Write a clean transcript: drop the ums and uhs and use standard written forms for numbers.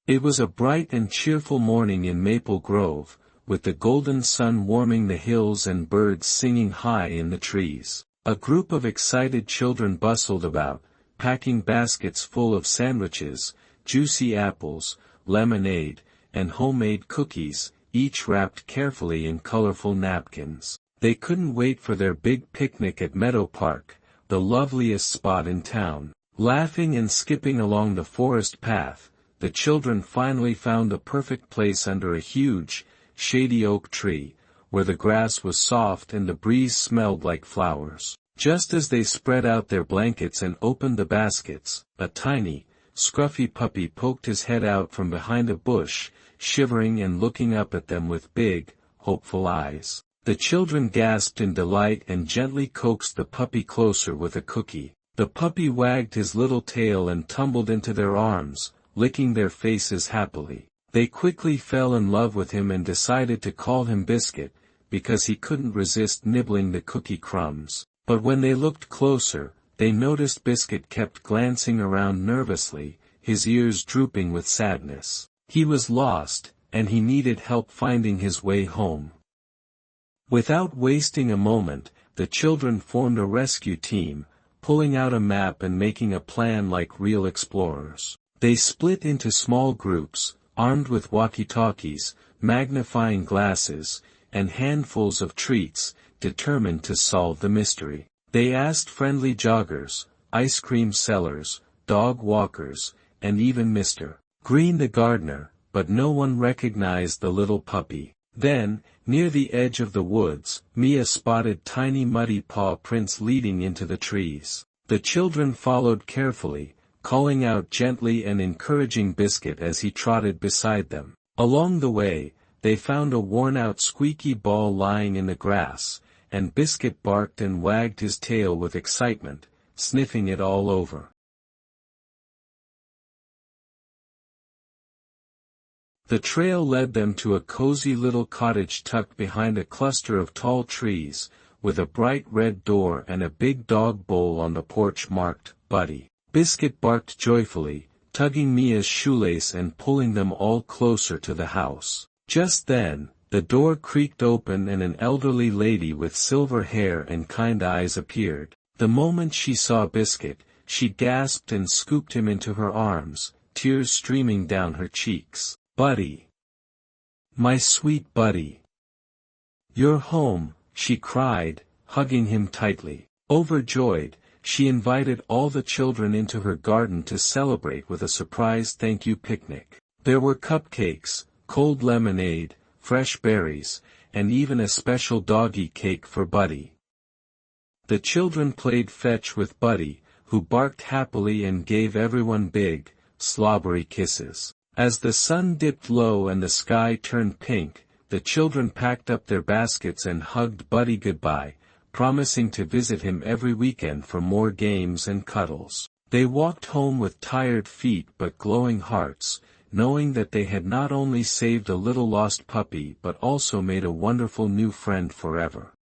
It was a bright and cheerful morning in Maple Grove, with the golden sun warming the hills and birds singing high in the trees. A group of excited children bustled about, packing baskets full of sandwiches, juicy apples, lemonade, and homemade cookies, each wrapped carefully in colorful napkins. They couldn't wait for their big picnic at Meadow Park, the loveliest spot in town. Laughing and skipping along the forest path, the children finally found the perfect place under a huge, shady oak tree, where the grass was soft and the breeze smelled like flowers. Just as they spread out their blankets and opened the baskets, a tiny, scruffy puppy poked his head out from behind a bush, shivering and looking up at them with big, hopeful eyes. The children gasped in delight and gently coaxed the puppy closer with a cookie. The puppy wagged his little tail and tumbled into their arms, licking their faces happily. They quickly fell in love with him and decided to call him Biscuit, because he couldn't resist nibbling the cookie crumbs. But when they looked closer, they noticed Biscuit kept glancing around nervously, his ears drooping with sadness. He was lost, and he needed help finding his way home. Without wasting a moment, the children formed a rescue team, pulling out a map and making a plan like real explorers. They split into small groups, armed with walkie-talkies, magnifying glasses, and handfuls of treats, determined to solve the mystery. They asked friendly joggers, ice cream sellers, dog walkers, and even Mr. Green the gardener, but no one recognized the little puppy. Then, near the edge of the woods, Mia spotted tiny muddy paw prints leading into the trees. The children followed carefully, calling out gently and encouraging Biscuit as he trotted beside them. Along the way, they found a worn-out squeaky ball lying in the grass, and Biscuit barked and wagged his tail with excitement, sniffing it all over. The trail led them to a cozy little cottage tucked behind a cluster of tall trees, with a bright red door and a big dog bowl on the porch marked, Buddy. Biscuit barked joyfully, tugging Mia's shoelace and pulling them all closer to the house. Just then, the door creaked open and an elderly lady with silver hair and kind eyes appeared. The moment she saw Biscuit, she gasped and scooped him into her arms, tears streaming down her cheeks. "Buddy! My sweet Buddy! You're home," she cried, hugging him tightly. Overjoyed, she invited all the children into her garden to celebrate with a surprise thank you picnic. There were cupcakes, cold lemonade, fresh berries, and even a special doggy cake for Buddy. The children played fetch with Buddy, who barked happily and gave everyone big, slobbery kisses. As the sun dipped low and the sky turned pink, the children packed up their baskets and hugged Buddy goodbye, promising to visit him every weekend for more games and cuddles. They walked home with tired feet but glowing hearts, knowing that they had not only saved a little lost puppy but also made a wonderful new friend forever.